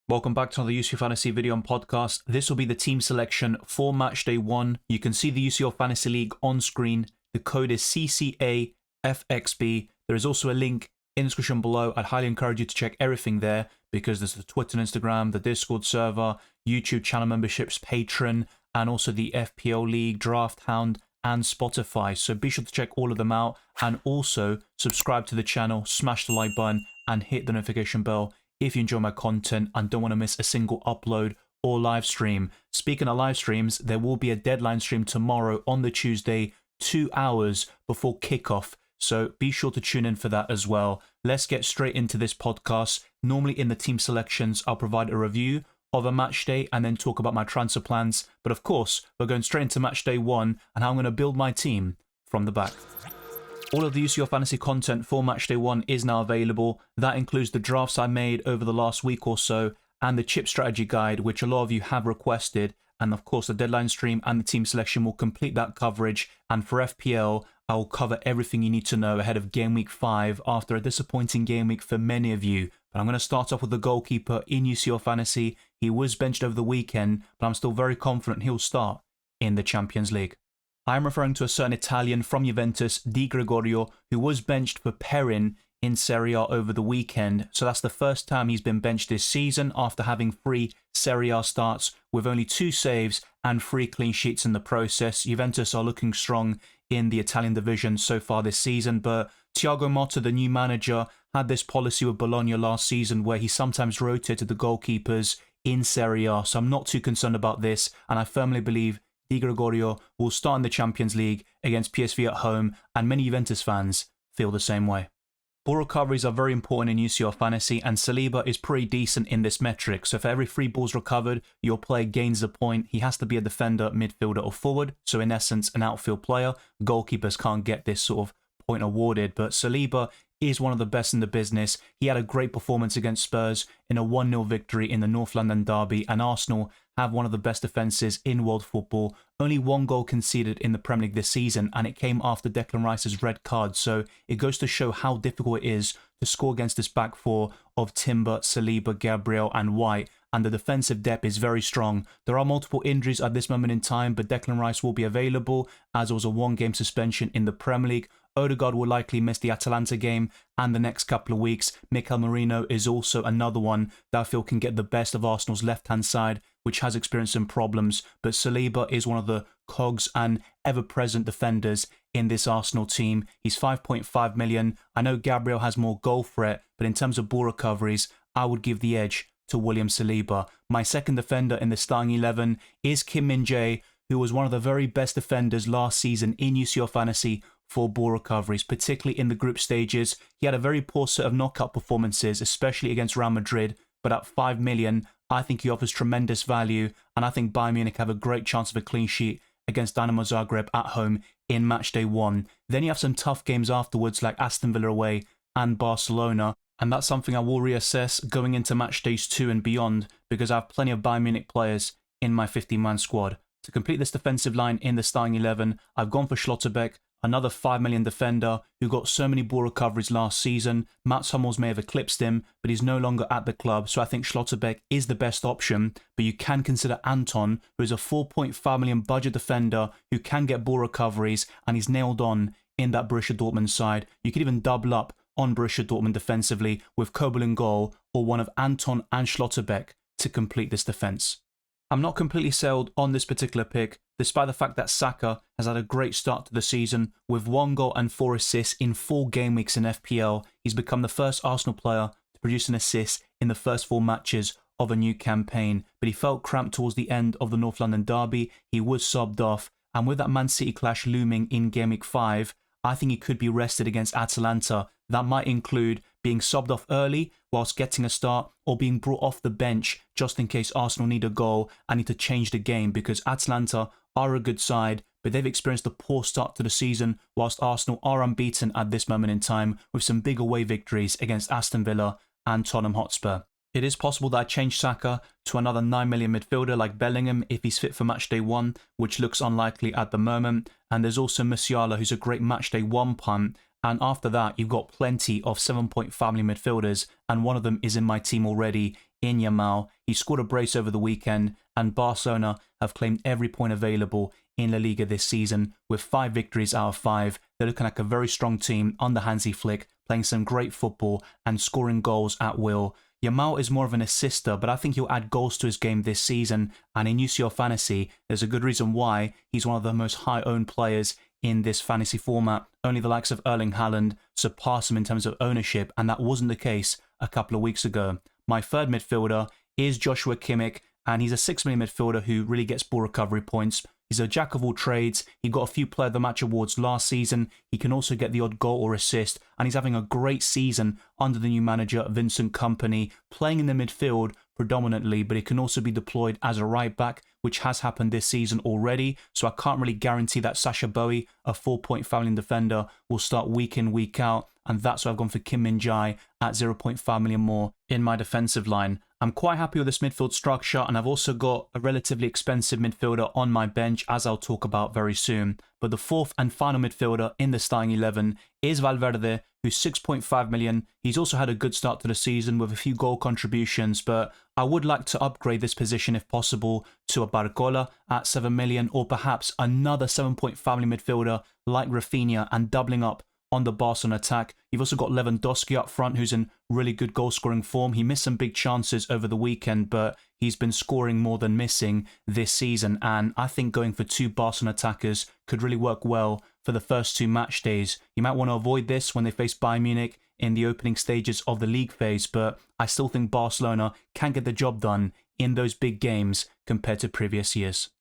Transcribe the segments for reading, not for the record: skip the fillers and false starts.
Welcome back to another UCL Fantasy video and podcast. This will be the team selection for Matchday 1. You can see the UCL Fantasy League on screen. The code is cCaFxb. There is also a link in the description below. I'd highly encourage you to check everything there because there's the Twitter and Instagram, the Discord server, YouTube channel memberships, Patreon, and also the FPL League, Draft Hound, and Spotify. So be sure to check all of them out and also subscribe to the channel, smash the like button, and hit the notification bell if you enjoy my content and don't want to miss a single upload or live stream. Speaking of live streams, there will be a deadline stream tomorrow on the Tuesday, 2 hours before kickoff. So be sure to tune in for that as well. Let's get straight into this podcast. Normally in the team selections, I'll provide a review of a match day and then talk about my transfer plans. But of course, we're going straight into match day 1 and how I'm going to build my team from the back. All of the UCL Fantasy content for Matchday 1 is now available. That includes the drafts I made over the last week or so and the chip strategy guide, which a lot of you have requested. And of course, the deadline stream and the team selection will complete that coverage. And for FPL, I will cover everything you need to know ahead of game week 5 after a disappointing game week for many of you. But I'm going to start off with the goalkeeper in UCL Fantasy. He was benched over the weekend, but I'm still very confident he'll start in the Champions League. I'm referring to a certain Italian from Juventus, Di Gregorio, who was benched for Perin in Serie A over the weekend. So that's the first time he's been benched this season after having 3 Serie A starts with only 2 saves and 3 clean sheets in the process. Juventus are looking strong in the Italian division so far this season, but Thiago Motta, the new manager, had this policy with Bologna last season where he sometimes rotated the goalkeepers in Serie A. So I'm not too concerned about this, and I firmly believe Di Gregorio will start in the Champions League against PSV at home, and many Juventus fans feel the same way. Ball recoveries are very important in UCL Fantasy, and Saliba is pretty decent in this metric. So for every 3 balls recovered, your player gains a point. He has to be a defender, midfielder, or forward. So in essence, an outfield player. Goalkeepers can't get this sort of point awarded, but Saliba is one of the best in the business. He had a great performance against Spurs in a 1-0 victory in the North London derby, and Arsenal have one of the best defences in world football. Only 1 goal conceded in the Premier League this season, and it came after Declan Rice's red card. So it goes to show how difficult it is to score against this back 4 of Timber, Saliba, Gabriel and White, and the defensive depth is very strong. There are multiple injuries at this moment in time, but Declan Rice will be available as there was a 1-game suspension in the Premier League. Odegaard will likely miss the Atalanta game and the next couple of weeks. Mikel Merino is also another one that I feel can get the best of Arsenal's left-hand side, which has experienced some problems. But Saliba is one of the cogs and ever-present defenders in this Arsenal team. He's 5.5 million. I know Gabriel has more goal threat, but in terms of ball recoveries, I would give the edge to William Saliba. My second defender in the starting 11 is Kim Min-jae, who was one of the very best defenders last season in UCL Fantasy for ball recoveries, particularly in the group stages. He had a very poor set of knockout performances, especially against Real Madrid, but at 5 million, I think he offers tremendous value, and I think Bayern Munich have a great chance of a clean sheet against Dynamo Zagreb at home in Matchday 1. Then you have some tough games afterwards like Aston Villa away and Barcelona, and that's something I will reassess going into Matchdays 2 and beyond because I have plenty of Bayern Munich players in my 50-man squad. To complete this defensive line in the starting 11, I've gone for Schlotterbeck, another 5 million defender who got so many ball recoveries last season. Mats Hummels may have eclipsed him, but he's no longer at the club, so I think Schlotterbeck is the best option. But you can consider Anton, who is a 4.5 million budget defender who can get ball recoveries, and he's nailed on in that Borussia Dortmund side. You could even double up on Borussia Dortmund defensively with Kobel in goal or one of Anton and Schlotterbeck to complete this defence. I'm not completely sold on this particular pick, despite the fact that Saka has had a great start to the season with 1 goal and 4 assists in 4 game weeks in FPL. He's become the first Arsenal player to produce an assist in the first 4 matches of a new campaign, but he felt cramped towards the end of the North London derby. He was subbed off, and with that Man City clash looming in game week 5, I think he could be rested against Atalanta. That might include being subbed off early whilst getting a start, or being brought off the bench just in case Arsenal need a goal and need to change the game, because Atalanta are a good side, but they've experienced a poor start to the season whilst Arsenal are unbeaten at this moment in time with some big away victories against Aston Villa and Tottenham Hotspur. It is possible that I change Saka to another 9 million midfielder like Bellingham if he's fit for Matchday 1, which looks unlikely at the moment. And there's also Musiala, who's a great Matchday 1 punt. And after that, you've got plenty of 7.5 million midfielders, and one of them is in my team already in Yamal. He scored a brace over the weekend, and Barcelona have claimed every point available in La Liga this season with 5 victories out of 5. They're looking like a very strong team under Hansi Flick, playing some great football and scoring goals at will. Yamal is more of an assister, but I think he'll add goals to his game this season, and in UCL Fantasy, there's a good reason why he's one of the most high-owned players in this fantasy format. Only the likes of Erling Haaland surpass him in terms of ownership, and that wasn't the case a couple of weeks ago. My third midfielder is Joshua Kimmich, and he's a 6 million midfielder who really gets ball recovery points. He's a jack of all trades. He got a few Player of the Match awards last season. He can also get the odd goal or assist, and he's having a great season under the new manager, Vincent Kompany, playing in the midfield predominantly, but he can also be deployed as a right back, which has happened this season already. So I can't really guarantee that Sacha Boey, a 4-point fouling defender, will start week in, week out, and that's why I've gone for Kim Min-jae at 0.5 million more in my defensive line. I'm quite happy with this midfield structure, and I've also got a relatively expensive midfielder on my bench, as I'll talk about very soon. But the fourth and final midfielder in the starting 11 is Valverde, who's 6.5 million. He's also had a good start to the season with a few goal contributions, but I would like to upgrade this position if possible to a Barcola at 7 million, or perhaps another 7.5 million midfielder like Rafinha, and doubling up on the Barcelona attack. You've also got Lewandowski up front, who's in really good goal-scoring form. He missed some big chances over the weekend, but he's been scoring more than missing this season, and I think going for 2 Barcelona attackers could really work well for the first 2 match days. You might want to avoid this when they face Bayern Munich in the opening stages of the league phase, but I still think Barcelona can get the job done in those big games compared to previous years.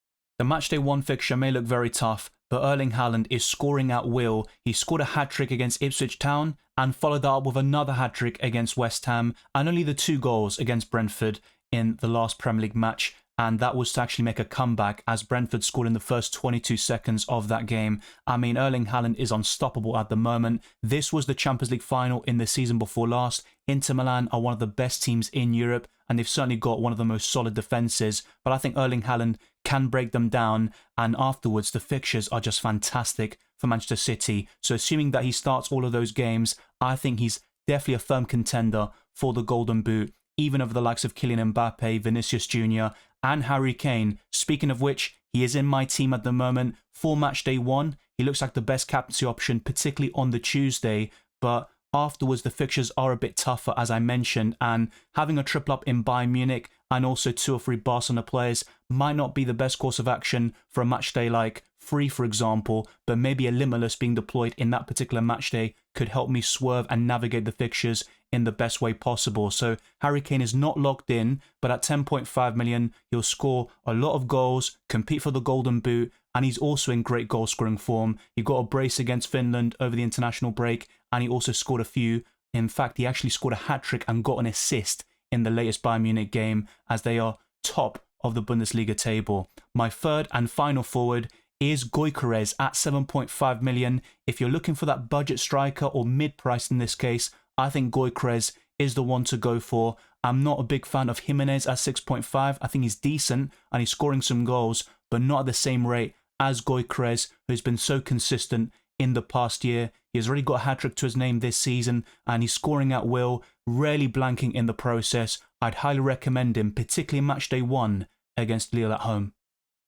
The Matchday 1 fixture may look very tough, but Erling Haaland is scoring at will. He scored a hat-trick against Ipswich Town and followed that up with another hat-trick against West Ham, and only the 2 goals against Brentford in the last Premier League match, and that was to actually make a comeback as Brentford scored in the first 22 seconds of that game. I mean, Erling Haaland is unstoppable at the moment. This was the Champions League final in the season before last. Inter Milan are one of the best teams in Europe, and they've certainly got one of the most solid defences, but I think Erling Haaland can break them down, and afterwards the fixtures are just fantastic for Manchester City. So assuming that he starts all of those games, I think he's definitely a firm contender for the Golden Boot, even over the likes of Kylian Mbappe, Vinicius Jr. and Harry Kane. Speaking of which, he is in my team at the moment for Matchday 1. He looks like the best captaincy option, particularly on the Tuesday, but afterwards the fixtures are a bit tougher, as I mentioned, and having a triple up in Bayern Munich and also 2 or 3 Barcelona players might not be the best course of action for a match day like 3, for example, but maybe a Limitless being deployed in that particular match day could help me swerve and navigate the fixtures in the best way possible. So Harry Kane is not locked in, but at 10.5 million, he'll score a lot of goals, compete for the Golden Boot, and he's also in great goal scoring form. He got a brace against Finland over the international break, and he also scored a few. In fact, he actually scored a hat-trick and got an assist in the latest Bayern Munich game, as they are top of the Bundesliga table. My third and final forward is Gyökeres at 7.5 million. If you're looking for that budget striker, or mid-price in this case, I think Gyökeres is the one to go for. I'm not a big fan of Jimenez at 6.5. I think he's decent and he's scoring some goals, but not at the same rate as Gyökeres, who's been so consistent in the past year. He has already got a hat-trick to his name this season, and he's scoring at will, rarely blanking in the process. I'd highly recommend him, particularly in Matchday 1 against Lille at home.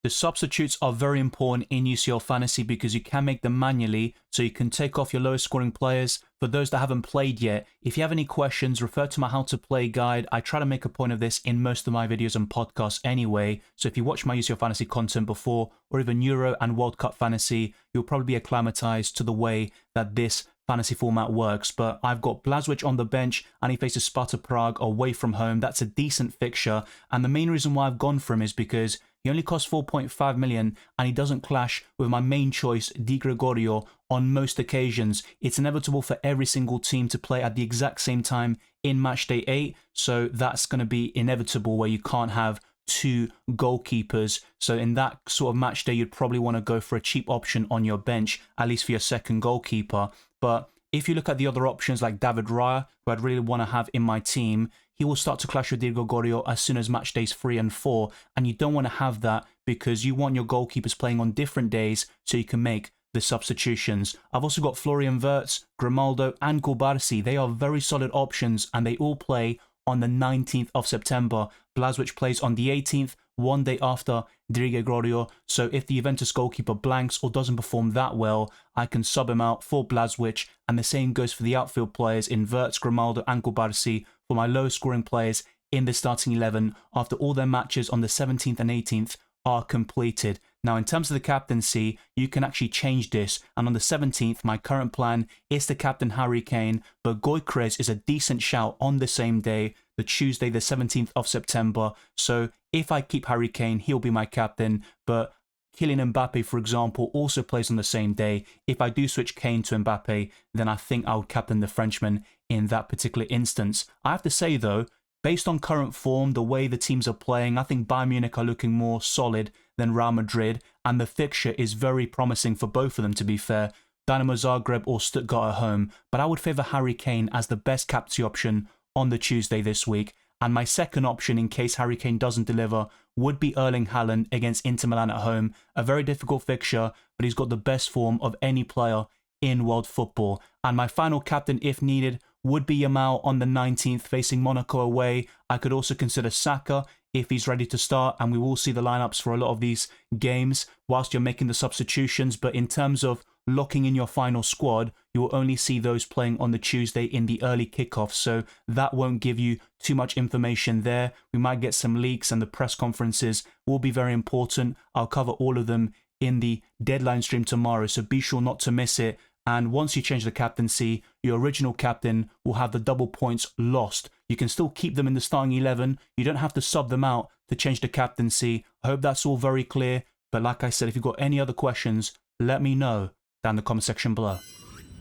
The substitutes are very important in UCL Fantasy because you can make them manually, so you can take off your lowest scoring players. For those that haven't played yet, if you have any questions, refer to my How to Play guide. I try to make a point of this in most of my videos and podcasts anyway, so if you watch my UCL Fantasy content before, or even Euro and World Cup Fantasy, you'll probably be acclimatized to the way that this fantasy format works. But I've got Blazwich on the bench, and he faces Sparta Prague away from home. That's a decent fixture, and the main reason why I've gone for him is because he only costs 4.5 million, and he doesn't clash with my main choice, Di Gregorio, on most occasions. It's inevitable for every single team to play at the exact same time in Matchday 8, so that's going to be inevitable where you can't have 2 goalkeepers. So in that sort of match day, you'd probably want to go for a cheap option on your bench, at least for your second goalkeeper. But if you look at the other options like David Raya, who I'd really want to have in my team, he will start to clash with Di Gregorio as soon as match days 3 and 4, and you don't want to have that because you want your goalkeepers playing on different days so you can make the substitutions. I've also got Florian Wirtz, Grimaldo and Cubarsí. They are very solid options, and they all play on the 19th of September. Blažević plays on the 18th, one day after Di Gregorio. So if the Juventus goalkeeper blanks or doesn't perform that well, I can sub him out for Blažević. And the same goes for the outfield players in Wirtz, Grimaldo and Kubarsi for my lowest scoring players in the starting 11 after all their matches on the 17th and 18th are completed. Now, in terms of the captaincy, you can actually change this. And on the 17th, my current plan is to captain Harry Kane, but Gyökeres is a decent shout on the same day, the Tuesday, the 17th of September. So if I keep Harry Kane, he'll be my captain. But Kylian Mbappe, for example, also plays on the same day. If I do switch Kane to Mbappe, then I think I would captain the Frenchman in that particular instance. I have to say, though, based on current form, the way the teams are playing, I think Bayern Munich are looking more solid than Real Madrid, and the fixture is very promising for both of them, to be fair. Dynamo Zagreb or Stuttgart at home, but I would favour Harry Kane as the best captaincy option on the Tuesday this week. And my second option, in case Harry Kane doesn't deliver, would be Erling Haaland against Inter Milan at home. A very difficult fixture, but he's got the best form of any player in world football. And my final captain, if needed, would be Yamal on the 19th facing Monaco away. I could also consider Saka if he's ready to start, and we will see the lineups for a lot of these games whilst you're making the substitutions. But in terms of locking in your final squad, you will only see those playing on the Tuesday in the early kickoff, so that won't give you too much information there. We might get some leaks, and the press conferences will be very important. I'll cover all of them in the deadline stream tomorrow, so be sure not to miss it. And once you change the captaincy, your original captain will have the double points lost. You can still keep them in the starting 11. You don't have to sub them out to change the captaincy. I hope that's all very clear. But like I said, if you've got any other questions, let me know down in the comment section below.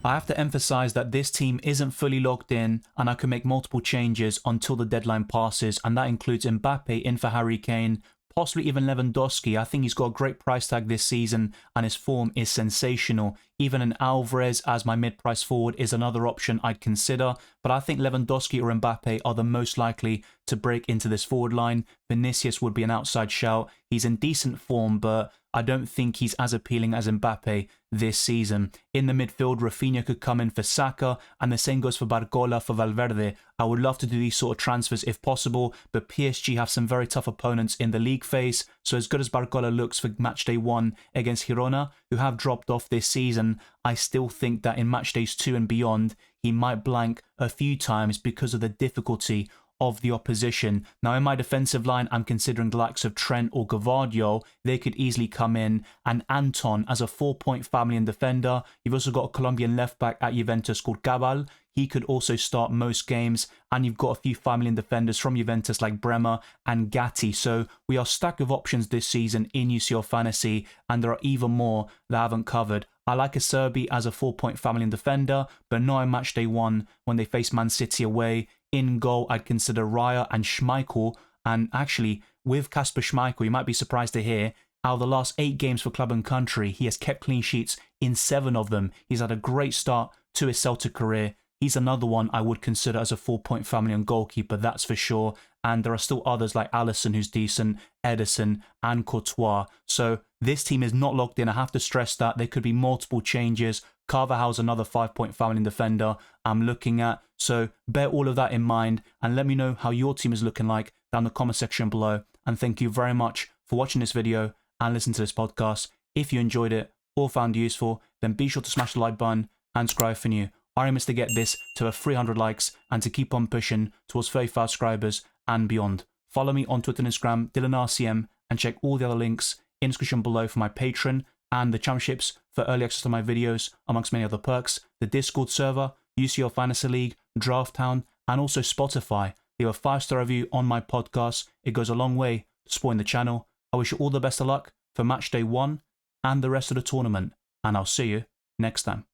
I have to emphasize that this team isn't fully locked in, and I can make multiple changes until the deadline passes, and that includes Mbappe in for Harry Kane, possibly even Lewandowski. I think he's got a great price tag this season and his form is sensational. Even an Alvarez as my mid-price forward is another option I'd consider, but I think Lewandowski or Mbappe are the most likely to break into this forward line. Vinicius would be an outside shout. He's in decent form, but I don't think he's as appealing as Mbappe this season. In the midfield, Rafinha could come in for Saka, and the same goes for Barcola for Valverde. I would love to do these sort of transfers if possible, but PSG have some very tough opponents in the league phase, so as good as Barcola looks for Matchday 1 against Girona, who have dropped off this season, I still think that in Matchdays 2 and beyond, he might blank a few times because of the difficulty of the opposition. Now, in my defensive line, I'm considering the likes of Trent or Gvardiol. They could easily come in. And Anton as a 4-point family and defender. You've also got a Colombian left-back at Juventus called Cabal. He could also start most games. And you've got a few family and defenders from Juventus like Bremer and Gatti. So we are stacked with options this season in UCL Fantasy. And there are even more that I haven't covered. I like Acerbi as a 4-point family and defender, but not in Matchday 1 when they face Man City away. In goal, I'd consider Raya and Schmeichel. And actually, with Kasper Schmeichel, you might be surprised to hear, out of the last 8 games for club and country, he has kept clean sheets in 7 of them. He's had a great start to his Celtic career. He's another one I would consider as a 4-point family and goalkeeper, that's for sure. And there are still others like Alisson, who's decent, Ederson, and Courtois. So this team is not locked in. I have to stress that. There could be multiple changes. Carvajal's another 5-point family and defender I'm looking at. So bear all of that in mind and let me know how your team is looking like down in the comment section below. And thank you very much for watching this video and listening to this podcast. If you enjoyed it or found it useful, then be sure to smash the like button and subscribe for new. Our aim is to get this to 300 likes and to keep on pushing towards 35 subscribers and beyond. Follow me on Twitter and Instagram, DylanRCM, and check all the other links in the description below for my Patreon and the championships for early access to my videos, amongst many other perks, the Discord server, UCL Fantasy League, Draft Town, and also Spotify. Leave a 5-star review on my podcast. It goes a long way to supporting the channel. I wish you all the best of luck for Matchday 1 and the rest of the tournament, and I'll see you next time.